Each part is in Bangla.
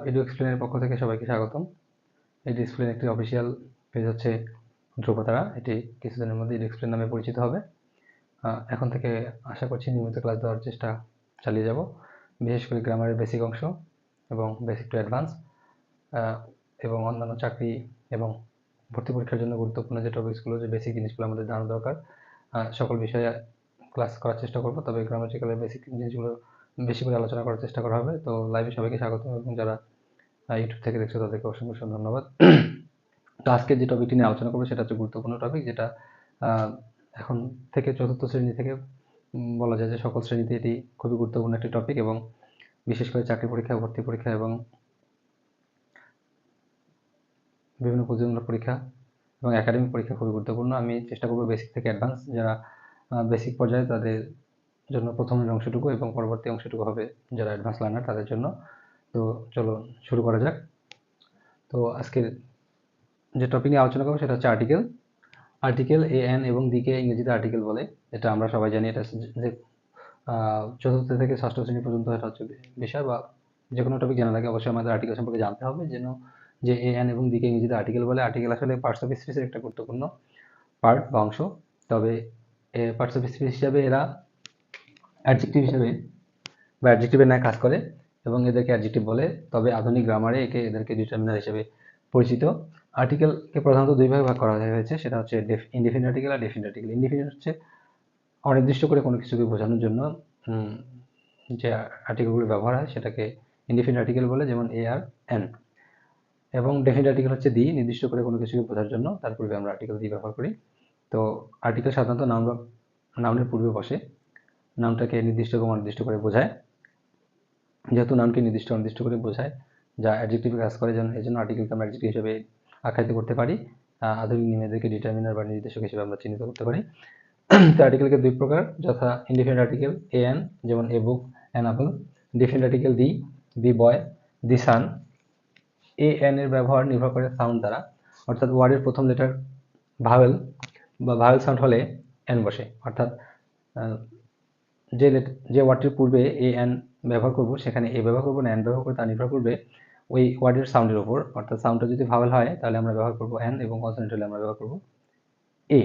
এডু এক্সপ্লেনের পক্ষ থেকে সবাইকে স্বাগতম। এডু এক্সপ্লেন একটি অফিসিয়াল পেজ হচ্ছে ধ্রুবতারা। এটি কিছুদিনের মধ্যে এডু এক্সপ্লেন নামে পরিচিত হবে। এখন থেকে আশা করছি নিয়মিত ক্লাস দেওয়ার চেষ্টা চালিয়ে যাব, বিশেষ করে গ্রামারের বেসিক অংশ এবং বেসিক টু অ্যাডভান্স এবং অন্যান্য চাকরি এবং ভর্তি পরীক্ষার জন্য গুরুত্বপূর্ণ যে টপিকসগুলো, যে বেসিক জিনিসগুলো আমাদের জানা দরকার, সকল বিষয়ে ক্লাস করার চেষ্টা করব। তবে গ্রামাটিক্যালের বেসিক জিনিসগুলো বেশি করে আলোচনা করার চেষ্টা করা হবে। তো লাইভে সবাইকে স্বাগত, এবং যারা ইউটিউব থেকে দেখছো তাদেরকে অসংখ্য ধন্যবাদ। তো আজকে যে টপিকটি নিয়ে আলোচনা করবো সেটা হচ্ছে গুরুত্বপূর্ণ টপিক, যেটা এখন থেকে চতুর্থ শ্রেণী থেকে বলা যায় যে সকল শ্রেণীতে এটি খুবই গুরুত্বপূর্ণ একটি টপিক, এবং বিশেষ করে চাকরি পরীক্ষা, ভর্তি পরীক্ষা এবং বিভিন্ন প্রতিযোগিতামূলক পরীক্ষা এবং একাডেমিক পরীক্ষা খুবই গুরুত্বপূর্ণ। আমি চেষ্টা করবো বেসিক থেকে অ্যাডভান্স, যারা বেসিক পর্যায়ে তাদের জন্য প্রথমের অংশটুকু, এবং পরবর্তী অংশটুকু হবে যারা অ্যাডভান্স লার্নার তাদের জন্য। তো চলো শুরু করা যাক। তো আজকের যে টপিক নিয়ে আলোচনা করবো সেটা হচ্ছে আর্টিকেল। এন এবং দিকে ইংরেজিতে আর্টিকেল বলে, এটা আমরা সবাই জানি। এটা যে চতুর্থ থেকে ষষ্ঠ শ্রেণী পর্যন্ত এটা হচ্ছে বিষয়, বা যে কোনো টপিক জানা লাগে অবশ্যই আমাদের আর্টিকেল সম্পর্কে জানতে হবে, যেন যে এন এবং দিকে ইংরেজিতে আর্টিকেল বলে। আর্টিকেল আসলে পার্টস অফ স্পিচের একটা গুরুত্বপূর্ণ পার্ট বা অংশ। তবে পার্টস অফ স্পিচ হিসাবে এরা অ্যাডজেক্টিভ হিসেবে বা অ্যাডজেক্টিভের ন্যায় কাজ করে, এবং এদেরকে অ্যাডজেক্টিভ বলে। তবে আধুনিক গ্রামারে এদেরকে ডিটারমিনার হিসেবে পরিচিত। আর্টিকেলকে প্রধানত দুই ভাগে ভাগ করা হয়েছে, সেটা হচ্ছে ইনডিফিনিট আর্টিকেল আর ডেফিনিট আর্টিকেল। ইনডিফিনিট হচ্ছে অনির্দিষ্ট করে কোনো কিছুকে বোঝানোর জন্য যে আর্টিকেলগুলো ব্যবহার হয় সেটাকে ইনডিফিনিট আর্টিকেল বলে, যেমন এ আর এন। এবং ডেফিনিট আর্টিকেল হচ্ছে দি, নির্দিষ্ট করে কোনো কিছুকে বোঝার জন্য তার পূর্বে আমরা আর্টিকেল দি ব্যবহার করি। তো আর্টিকেল সাধারণত নাউনের পূর্বে বসে, নাউনটাকে নির্দিষ্ট এবং অনির্দিষ্ট করে বোঝায়। যেহেতু নাউনকে নির্দিষ্ট অনির্দিষ্ট করে বোঝায়, যা অ্যাডজেক্টিভে কাজ করে, এই জন্য আর্টিকেলকে আমরা অ্যাডজেক্টিভ হিসেবে আখ্যায়িত করতে পারি। আধুনিক নিয়মেদেরকে ডিটারমিনার বা নির্দেশক হিসেবে আমরা চিহ্নিত করতে পারি। তো আর্টিকেলকে দুই প্রকার, যথা ইনডিফিনিট আর্টিকেল এ এন, যেমন a book, an apple. Definite article the boy, the sun. A an এর ব্যবহার নির্ভর করে সাউন্ড দ্বারা, অর্থাৎ ওয়ার্ডের প্রথম লেটার ভাওয়েল বা ভাওয়েল সাউন্ড হলে এন বসে। অর্থাৎ যে ওয়ার্ডটির পূর্বে এ এন ব্যবহার করব সেখানে এ ব্যবহার করব না এন ব্যবহার করব, তা নির্ভর করবে ওই ওয়ার্ডের সাউন্ডের উপর। অর্থাৎ সাউন্ডটা যদি ভাওয়েল হয় তাহলে আমরা ব্যবহার করব এন, এবং কনসোনেন্ট হলে আমরা ব্যবহার করব এ।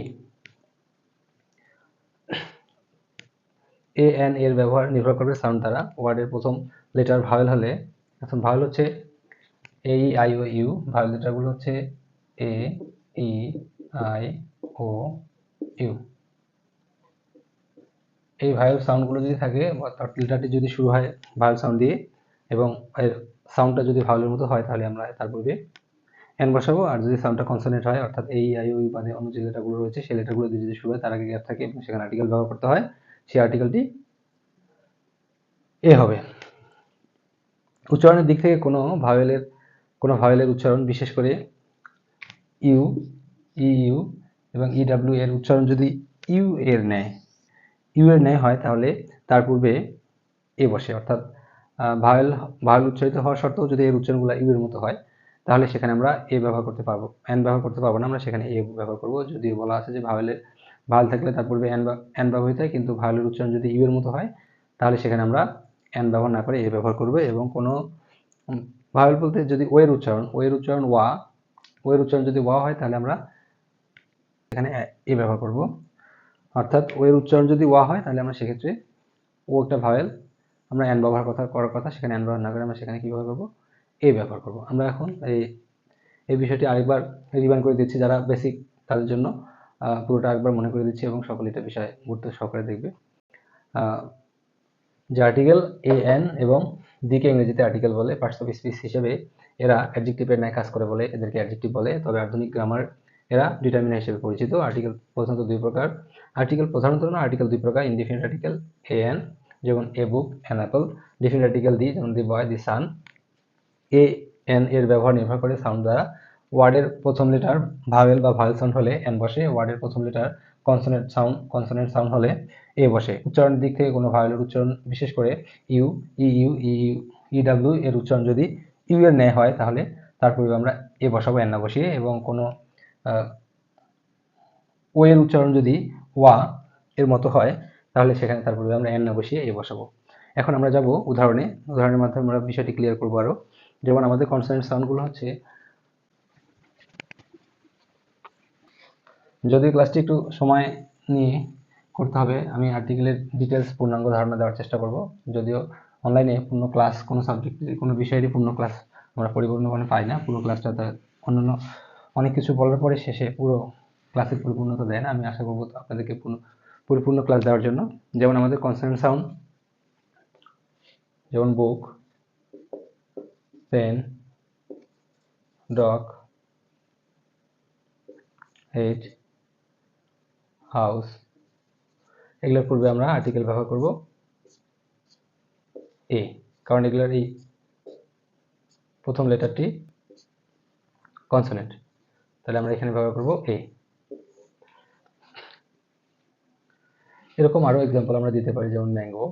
এ এন এর ব্যবহার নির্ভর করবে সাউন্ড দ্বারা। ওয়ার্ডের প্রথম লেটার ভাওয়েল হলে, এখন ভাওয়েল হচ্ছে A E I O U. Vowel লেটারগুলো হচ্ছে A E I O U. এই ভাওয়েল সাউন্ডগুলো যদি থাকে, অর্থাৎ লেটারটি যদি শুরু হয় ভাওয়েল সাউন্ড দিয়ে এবং এর সাউন্ডটা যদি ভাওয়েলের মতো হয়, তাহলে আমরা তার পূর্বে এন বসাবো। আর যদি সাউন্ডটা কনসোনেন্ট হয়, অর্থাৎ এই আই ও ইউ বাদে অন্য যে লেটারগুলো রয়েছে সেই লেটারগুলো দিয়ে যদি শুরু হয়, তার আগে গ্যাপ থাকে এবং সেখানে আর্টিকেল ব্যবহার করতে হয়, সেই আর্টিকেলটি এ হবে। উচ্চারণের দিক থেকে কোনো ভাওয়েলের উচ্চারণ, বিশেষ করে ইউ, ইউ এবং ইডাব্লিউ এর উচ্চারণ যদি ইউ এর ন্যায় হয়, তাহলে তার পূর্বে এ বসে। অর্থাৎ ভাওয়েল উচ্চারিত হওয়ার সত্ত্বেও যদি এর উচ্চারণগুলো ইউ এর মতো হয়, তাহলে সেখানে আমরা এ ব্যবহার করতে পারবো, এন ব্যবহার করতে পারবো না, আমরা সেখানে এ ব্যবহার করবো। যদি বলা আছে যে ভাওয়েল থাকলে তার পূর্বে এন ব্যবহৃত হয়, কিন্তু ভাওয়েলের উচ্চারণ যদি ইউ এর মতো হয়, তাহলে সেখানে আমরা এন ব্যবহার না করে এ ব্যবহার করবো। এবং কোনো ভাওয়েল বলতে যদি ও এর উচ্চারণ যদি ওয়া হয়, তাহলে আমরা এখানে এ ব্যবহার করব। অর্থাৎ ও এর উচ্চারণ যদি ওয়া হয়, তাহলে আমরা সেক্ষেত্রে ও একটা ভাওয়েল, আমরা এন ব্যবহার করার কথা, সেখানে এন ব্যবহার না করে আমরা সেখানে কি ব্যবহার করব, এ ব্যবহার করব। আমরা এখন এই বিষয়টি আরেকবার রিভাইন্ড করে দিচ্ছি যারা বেসিক, তাদের জন্য পুরোটা একবার মনে করে দিচ্ছি, এবং সকলে এটা বিষয়ে গুরুত্ব সহকারে দেখবে। যে আর্টিকেল এ এন এবং দিকে ইংরেজিতে আর্টিকেল বলে, পার্টস অফ স্পিচ হিসেবে এরা অ্যাডজেক্টিভের ন্যায় কাজ করে বলে এদেরকে অ্যাডজেক্টিভ বলে। তবে আধুনিক গ্রামার এরা ডিটারমিনার হিসেবে পরিচিত। আর্টিকেল প্রধানত দুই প্রকার, আর্টিকেল দুই প্রকার, ইনডিফিনিট আর্টিকেল এ এন, যেমন a book, an apple. Definite article the, যেমন the boy, the sun. A an এর ব্যবহার নির্ভর করে সাউন্ড দ্বারা। ওয়ার্ডের প্রথম লেটার ভাওয়েল বা ভাওয়েল সাউন্ড হলে এন বসে, ওয়ার্ডের প্রথম লেটার কনসোনেন্ট সাউন্ড হলে এ বসে। উচ্চারণের দিক থেকে কোনো ভাওয়েলের উচ্চারণ, বিশেষ করে ইউ, ইডাব্লিউ এর উচ্চারণ যদি ইউ এর ন্যায় হয়, তাহলে তার পূর্বে আমরা এ বসাবো, এন না বসিয়ে। এবং কোনো ও এর উচ্চারণ যদি ওয়া এর মতো হয়, তাহলে সেখানে তার পূর্বে আমরা এন না বসিয়ে এ বসাবো। এখন আমরা যাব উদাহরণের মাধ্যমে আমরা বিষয়টি ক্লিয়ার করবো আরো। যেমন আমাদের কনসোনেন্ট সাউন্ডগুলো হচ্ছে, যদি ক্লাসটি একটু সময় নিয়ে করতে হবে, আমি আর্টিকেলের ডিটেলস পূর্ণাঙ্গ ধারণা দেওয়ার চেষ্টা করব। যদিও অনলাইনে পূর্ণ ক্লাস কোনো সাবজেক্ট কোনো বিষয়েরই পূর্ণ ক্লাস আমরা পরিপূর্ণভাবে পাই না, পুরো ক্লাসটা অন্যান্য অনেক কিছু বলার পরে শেষে পুরো ক্লাসের পরিপূর্ণতা দেয় না। আমি আশা করব আপনাদেরকে পরিপূর্ণ ক্লাস দেওয়ার জন্য। যেমন আমাদের কনসোনেন্ট সাউন্ড, যেমন বুক, পেন, ডগ, হেড, হাউস, এগুলোর পূর্বে আমরা আর্টিকেল ব্যবহার করব এ, কারণ এগুলোর এই প্রথম লেটারটি কনসোনেন্ট, তাহলে আমরা এখানে ব্যবহার করব এ। এরকম আরো এক্সাম্পল আমরা দিতে পারি, যেমন ম্যাঙ্গো,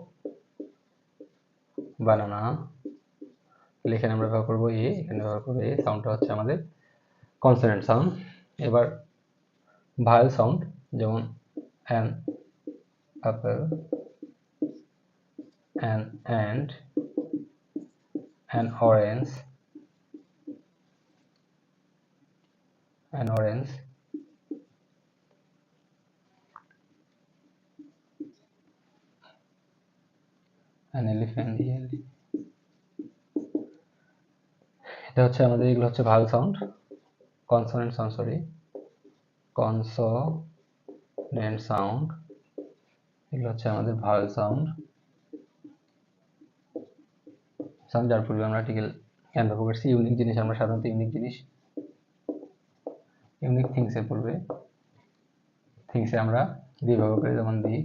বানানা, এখানে আমরা ব্যবহার করব এ, এখানে ব্যবহার করব এ। সাউন্ডটা হচ্ছে আমাদের কনসোনেন্ট সাউন্ড। এবার ভায়েল সাউন্ড, যেমন an Apple, an and, an orange, an orange, an elephant. এটা হচ্ছে আমাদের, এগুলো হচ্ছে vowel sound, consonant sound, consonant sound, এগুলো হচ্ছে আমাদের ভায়েল সাউন্ড, যার পূর্বে আমরা আর্টিকেল অ্যান ব্যবহার করছি। ইউনিক জিনিস, আমরা সাধারণত ইউনিক থিংসের পূর্বে থিংসে আমরা দি ব্যবহার করি, যেমন দি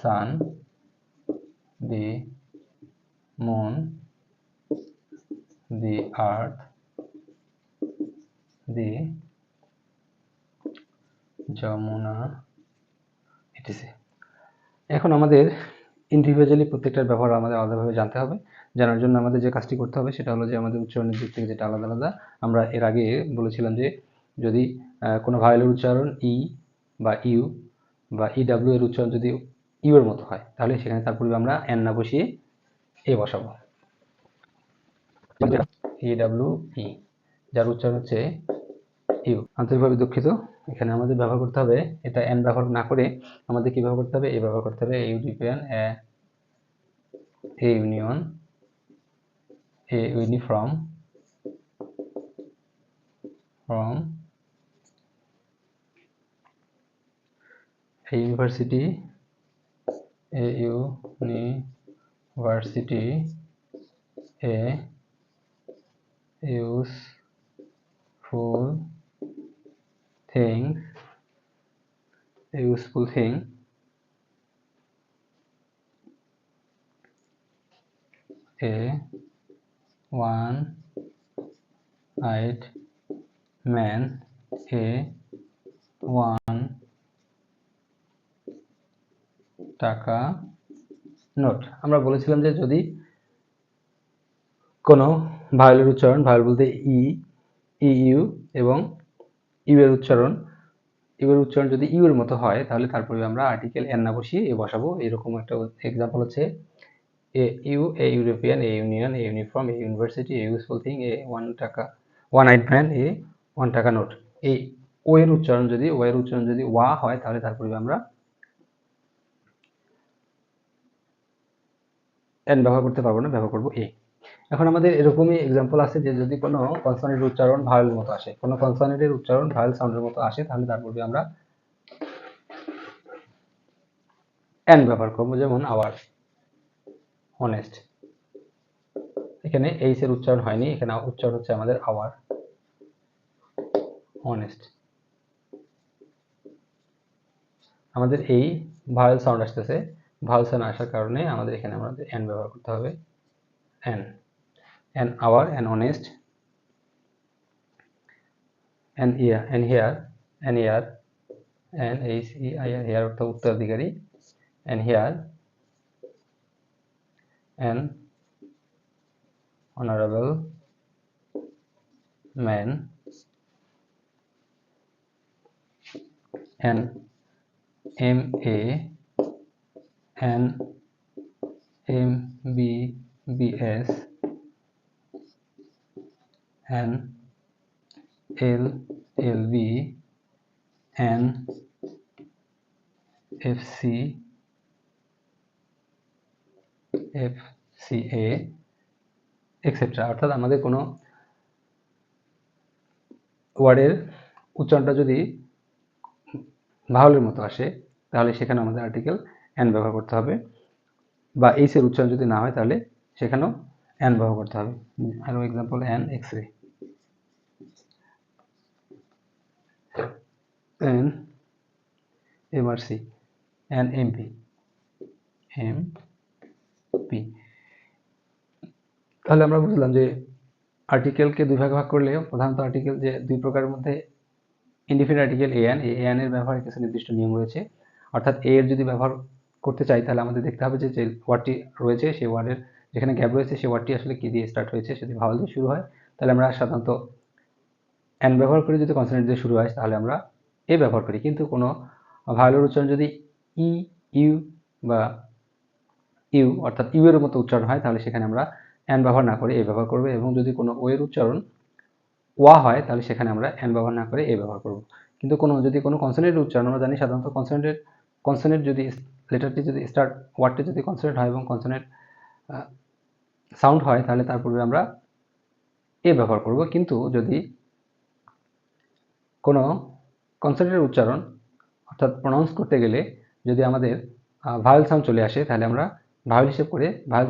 সান, the moon, the earth, the Jamuna, etc. এখন আমাদের ইন্ডিভিজুয়ালি প্রত্যেকটার ব্যবহার আমাদের আলাদাভাবে জানতে হবে। জানার জন্য আমাদের যে কাজটি করতে হবে সেটা হলো যে আমাদের উচ্চারণের দিক থেকে যেটা আলাদা আলাদা, আমরা এর আগে বলেছিলাম যে যদি কোনো ভায়েলের উচ্চারণ ই বা ইউ বা ইডাব্লিউ এর উচ্চারণ যদি ইউ এর মতো হয়, তাহলে সেখানে তার পূর্বে আমরা এন না বসিয়ে এ বসাবো। ইডাব্লিউ ই, যার উচ্চারণ হচ্ছে ইউ। আন্তরিকভাবে দুঃখিত, এখানে আমাদের ব্যবহার করতে হবে, এটা এন ব্যবহার না করে আমাদের কি ব্যবহার করতে হবে, এ ব্যবহার করতে হবে। European, A union, A uniform, from, a university, a university, a useful thing, useful thing, A one eyed man, A one টাকা নোট। আমরা বলেছিলাম যে যদি কোনো ভায়েলের উচ্চারণ, ভায়েল বলতে ই, ইউ এবং ইউ এর উচ্চারণ যদি ইউ এর মতো হয়, তাহলে তারপরে আমরা আর্টিকেল এন না বসিয়ে এ বসাবো। এরকম একটা এক্সাম্পল হচ্ছে এ you, a European, A union, A uniform, a university, a useful thing, A one eyed man, A one টাকা নোট। এই ও এর উচ্চারণ যদি ওয়া হয়, তাহলে তারপরে আমরা এন ব্যবহার করতে পারবো না, ব্যবহার করবো এ। এখন আমাদের এরকমই এক্সাম্পল আছে যে যদি কোনো কনসোনেন্টের উচ্চারণ ভায়েলের মতো আসে, কোনো কনসোনেন্টের উচ্চারণ ভায়েল সাউন্ডের মতো আসে, তাহলে তারপরে আমরা এন ব্যবহার করবো। যেমন আওয়ার, অনেস্ট, এখানে এইচ এর উচ্চারণ হয়নি, এখানে উচ্চারণ হচ্ছে আমাদের আওয়ার, অনেস্ট। আমাদের এই ভায়েল সাউন্ড আসতেছে, ভায়েল সাউন্ড আসার কারণে আমাদের এখানে আমাদের এন ব্যবহার করতে হবে। An hour, an honest, an year, an heir, an year, an H E I R, heir অর্থ উত্তরাধিকারী, an heir, an honourable man, an M A, an MBBS and LLB and FCA etcetera. অর্থাৎ আমাদের কোনো ওয়ার্ডের উচ্চারণটা যদি ভাওয়ালের মতো আসে তাহলে সেখানে আমাদের আর্টিকেল অ্যান ব্যবহার করতে হবে, বা এইচ এর উচ্চারণ যদি না হয় তাহলে সেখানেও অ্যান ব্যবহার করতে হবে। আরও example, an x-ray, an MRC, an MP. তাহলে আমরা বুঝলাম যে আর্টিকেলকে দুই ভাগে ভাগ করলে প্রধানত আর্টিকেল যে দুই প্রকারের মধ্যে ইনডিফিনিট আর্টিকেল এন, এই এন এর ব্যবহারের কিছু নির্দিষ্ট নিয়ম রয়েছে। অর্থাৎ এ এর যদি ব্যবহার করতে চাই তাহলে আমাদের দেখতে হবে যে যে ওয়ার্ডটি রয়েছে সেই ওয়ার্ডের যেখানে গ্যাপ রয়েছে সেই ওয়ার্ডটি আসলে কি দিয়ে স্টার্ট হয়েছে। যদি ভাওয়াল দিয়ে শুরু হয় তাহলে আমরা সাধারণত এন ব্যবহার করি, যদি কনসোনেন্ট দিয়ে শুরু হয় তাহলে আমরা এ ব্যবহার করি। কিন্তু কোনো ভাওয়ালের উচ্চারণ যদি ই, ইউ বা ইউ অর্থাৎ ইউ এর মতো উচ্চারণ হয় তাহলে সেখানে আমরা অ্যান ব্যবহার না করে এ ব্যবহার করব, এবং যদি কোনো ও এর উচ্চারণ ওয়া হয় তাহলে সেখানে আমরা অ্যান ব্যবহার না করে এ ব্যবহার করব। কিন্তু যদি কোনো কনসোনেন্টের উচ্চারণ আমরা জানি সাধারণত কনসোনেন্ট যদি লেটারটি যদি ওয়ার্ডটি যদি কনসোনেন্ট হয় এবং কনসোনেন্ট সাউন্ড হয় তাহলে তার পূর্বে আমরা এ ব্যবহার করব। কিন্তু যদি কোনো কনসোনেন্টের উচ্চারণ অর্থাৎ প্রনাউন্স করতে গেলে যদি আমাদের ভাওয়েল সাউন্ড চলে আসে তাহলে আমরা ভাওয়েল হিসেব করে ভাওয়েল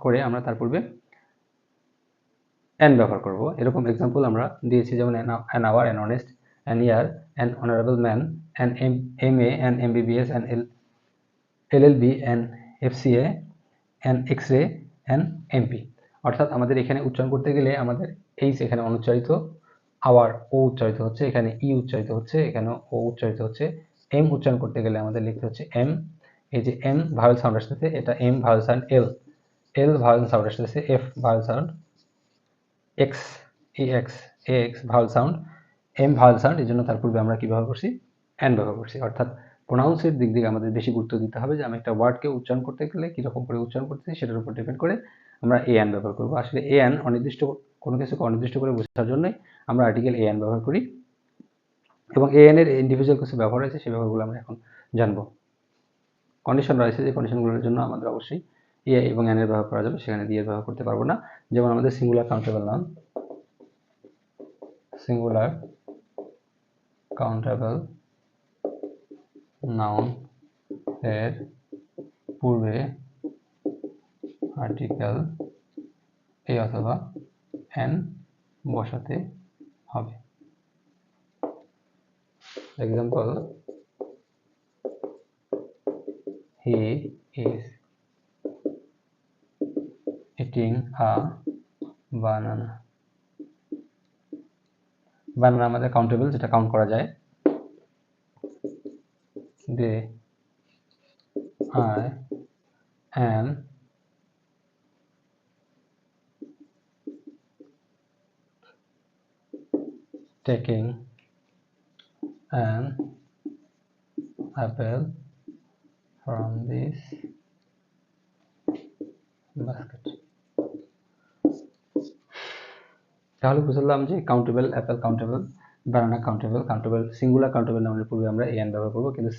করে আমরা তার পূর্বে অ্যান ব্যবহার করব। এরকম এক্সাম্পল আমরা দিয়েছি, যেমন an hour, an honest, an year, an honourable man, an MA, an MBBS, an LLB, an FCA, an x-ray, an MP। অর্থাৎ আমাদের এখানে উচ্চারণ করতে গেলে আমাদের এইচ এখানে অনুচ্চারিত, আওয়ার ও উচ্চারিত হচ্ছে, এখানে ই উচ্চারিত হচ্ছে, এখানে ও উচ্চারিত হচ্ছে। এম উচ্চারণ করতে গেলে আমাদের লিখতে হচ্ছে এম, এই যে এম ভাওয়েল সাউন্ড আসতেছে এটা M vowel sound, L vowel sound আসতেছে, F vowel sound, X vowel sound, M vowel sound. এই জন্য তার পূর্বে আমরা কি ব্যবহার করছি? অ্যান ব্যবহার করছি। অর্থাৎ প্রোনাউন্সের দিক থেকে আমাদের বেশি গুরুত্ব দিতে হবে যে আমি একটা ওয়ার্ডকে উচ্চারণ করতে গেলে কীরকম করে উচ্চারণ করতেছি সেটার উপর ডিপেন্ড করে আমরা অ্যান ব্যবহার করব। আসলে অ্যান অনির্দিষ্ট কোনো কিছুকে অনির্দিষ্ট করে বোঝার জন্যই আমরা আর্টিকেল অ্যান ব্যবহার করি, এবং অ্যান এর ইন্ডিভিজুয়াল কিছু ব্যবহার রয়েছে সেই ব্যবহারগুলো আমরা এখন জানবো। কন্ডিশন রয়েছে যে কন্ডিশনগুলোর জন্য আমাদের অবশ্যই এ এবং অ্যান এর ব্যবহার করা যাবে, সেখানে দিয়ে ব্যবহার করতে পারবো না। যেমন আমাদের সিঙ্গুলার কাউন্টেবল নাউন এর পূর্বে আর্টিকেল এ অথবা অ্যান বসাতে হবে। Example, he is eating a banana. Banana আমাদের কাউন্টেবল, যেটা কাউন্ট করা যায়। They I am taking an apple from this basket. তাহলে বুঝলাম যে countable apple countable, banana countable singular countable নাউনের পূর্বে আমরা এন ব্যবহার করব, কিন্তু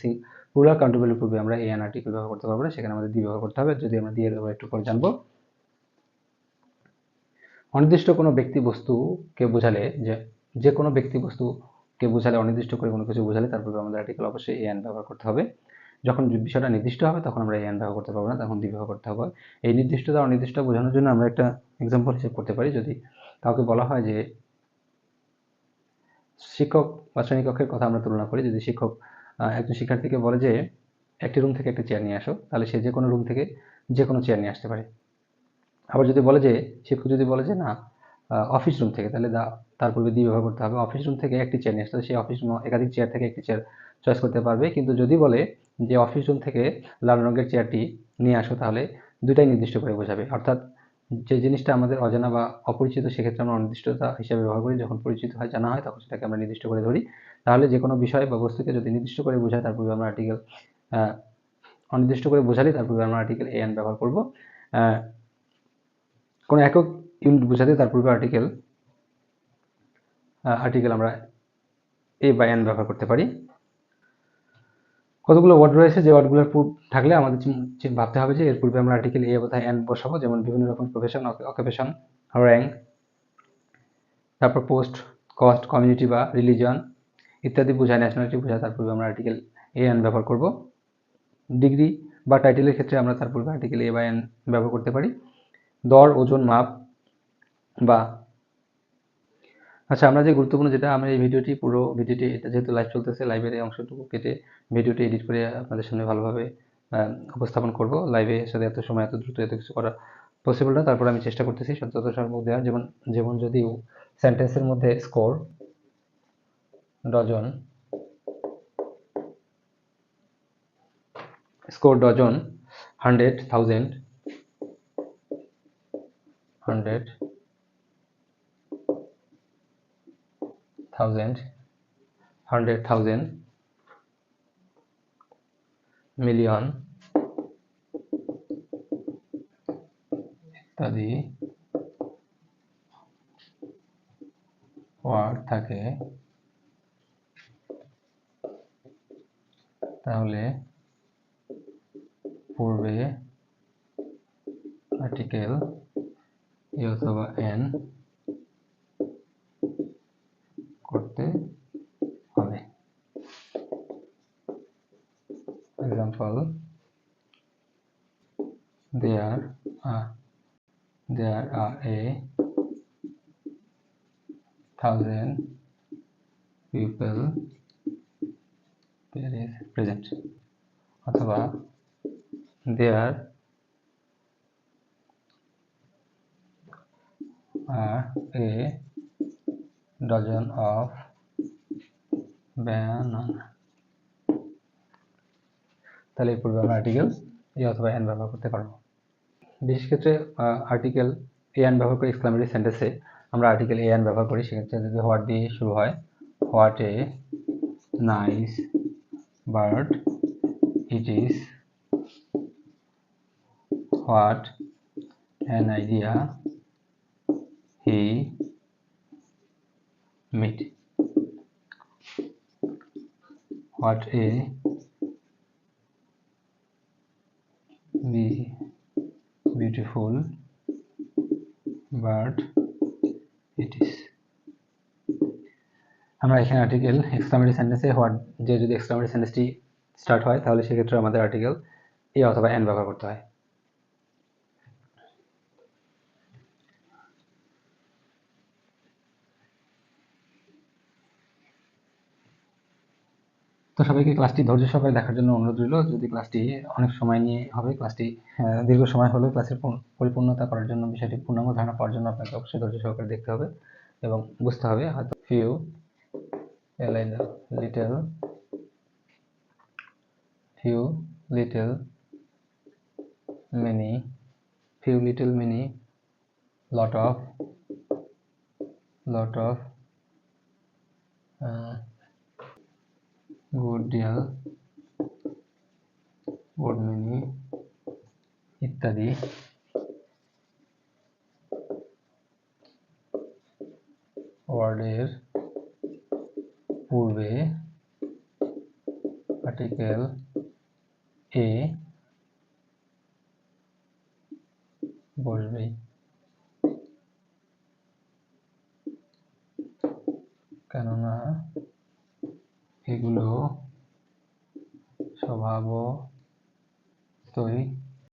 প্লুরাল কাউন্টেবলের পূর্বে আমরা এন আর্টিকেল ব্যবহার করতে পারবো না, সেখানে আমাদের দি ব্যবহার করতে হবে। যদি আমরা দিয়ে ব্যবহার একটু পরে জানবো। অনির্দিষ্ট কোনো ব্যক্তি বস্তুকে বোঝালে যে কোনো ব্যক্তি বস্তুকে বোঝালে অনির্দিষ্ট করে কোনো কিছু বোঝালে তার পূর্বে আমাদের আর্টিকেল অবশ্যই এন ব্যবহার করতে হবে। যখন বিষয়টা নির্দিষ্ট হবে তখন আমরা এন ব্যবহার করতে পারবো না, তখন দি ব্যবহার করতে হবে। এই নির্দিষ্টতা অনির্দিষ্ট বোঝানোর জন্য আমরা একটা এক্সাম্পল হিসেব করতে পারি। যদি কাউকে বলা হয় যে শিক্ষক বা শ্রেণীকক্ষের কথা আমরা তুলনা করি, যদি শিক্ষক একজন শিক্ষার্থীকে বলে যে একটি রুম থেকে একটি চেয়ার নিয়ে আসো, তাহলে সে যে কোনো রুম থেকে যে কোনো চেয়ার নিয়ে আসতে পারে। আবার যদি বলে যে শিক্ষক যদি বলে যে না অফিস রুম থেকে, তাহলে তার পূর্বে দি ব্যবহার করতে হবে। অফিস রুম থেকে একটি চেয়ার নিয়ে আসতে, সেই অফিস রুম একাধিক চেয়ার থেকে একটি চেয়ার চয়েস করতে পারবে। কিন্তু যদি বলে যে অফিস রুম থেকে লাল রঙের চেয়ারটি নিয়ে আসো, তাহলে দুটাই নির্দিষ্ট করে বোঝাবে। অর্থাৎ যে জিনিসটা আমাদের অজানা বা অপরিচিত সেক্ষেত্রে আমরা অনির্দিষ্টতা হিসেবে ব্যবহার করি, যখন পরিচিত হয় জানা হয় তখন সেটাকে আমরা নির্দিষ্ট করে ধরি। তাহলে যে কোনো বিষয় বা বস্তুকে যদি নির্দিষ্ট করে বোঝায় তার পূর্বে আমরা আর্টিকেল অনির্দিষ্ট করে বোঝালে তার পূর্বে আমরা আর্টিকেল এ এন ব্যবহার করব। কোনো একক ইউনিট বোঝাতে তার পূর্বে আর্টিকেল আমরা এ বা এন ব্যবহার করতে পারি। কতগুলো ওয়ার্ড রয়েছে, যে ওয়ার্ডগুলোর থাকলে আমাদের ভাবতে হবে যে এর পূর্বে আমরা আর্টিকেল এ অথবা এন বসাবো, যেমন বিভিন্ন রকম প্রফেশন, অকুপেশন, র্যাঙ্ক, তারপর পোস্ট, কস্ট, কমিউনিটি বা রিলিজন ইত্যাদি বোঝায়, ন্যাশনালিটি বোঝায়, তার পূর্বে আমরা আর্টিকেল এ এন ব্যবহার করব। ডিগ্রি বা টাইটেলের ক্ষেত্রে আমরা তার পূর্বে আর্টিকেল এ বা এন ব্যবহার করতে পারি। দর, ওজন, মাপ বা আচ্ছা, আমরা যে গুরুত্বপূর্ণ যেটা, আমরা এই পুরো ভিডিওটি, এটা যেহেতু লাইভ চলতেছে, লাইভের এই অংশটুকু কেটে ভিডিওটি এডিট করে আপনাদের সামনে ভালোভাবে উপস্থাপন করব। লাইভে সাথে এত সময় এত দ্রুত এত কিছু করা পসিবল না, তারপর আমি চেষ্টা করতেছি যত সম্ভব দেওয়ার। যেমন যদি সেন্টেন্সের মধ্যে স্কোর, ডজন, 100, 1000, 100,000, মিলিয়ন ইত্যাদি ওয়ার্ড থাকে, তাহলে পূর্বে আর্টিকেল এ অথবা এন করতে হবে। Example, there are 1,000 people present, অথবা there are a dozen of banana। তাহলে এই পূর্বে আমরা আর্টিকেল এ অথবা এন ব্যবহার করতে পারবো। বিশেষ ক্ষেত্রে আর্টিকেল এ এন ব্যবহার করে এক্সক্লামেটরি সেন্টেন্সে আমরা আর্টিকেল এ এন ব্যবহার করি। সেক্ষেত্রে যদি হোয়াট দিয়ে শুরু হয়, what a nice bird it is, what an idea he made, what a beautiful bird it is. আমরা এখানে আর্টিকেল এক্সক্লামেটরি সেন্টেন্সে হোয়াট দিয়ে যদি এক্সক্লামেটরি সেন্টেন্সটি স্টার্ট হয়, তাহলে সেক্ষেত্রে আমাদের আর্টিকেল এ অথবা এন ব্যবহার করতে হয়। তো সবাইকে ক্লাসটি ধৈর্য সহকারে দেখার জন্য অনুরোধ রইল। যদি ক্লাসটি অনেক সময় নিয়ে হবে, ক্লাসটি দীর্ঘ সময় হলেও ক্লাসের পরিপূর্ণতা করার জন্য, বিষয়টি পূর্ণাঙ্গ ধারণা পাওয়ার জন্য আপনাকে অবশ্যই ধৈর্য সহকারে দেখতে হবে এবং বুঝতে হবে। হয়তো few, little, many, lot of, good deal, good many ইত্যাদি ওয়ার্ডের পূর্বে আর্টিকেল এ বসবে, কেননা এগুলো স্বভাবতই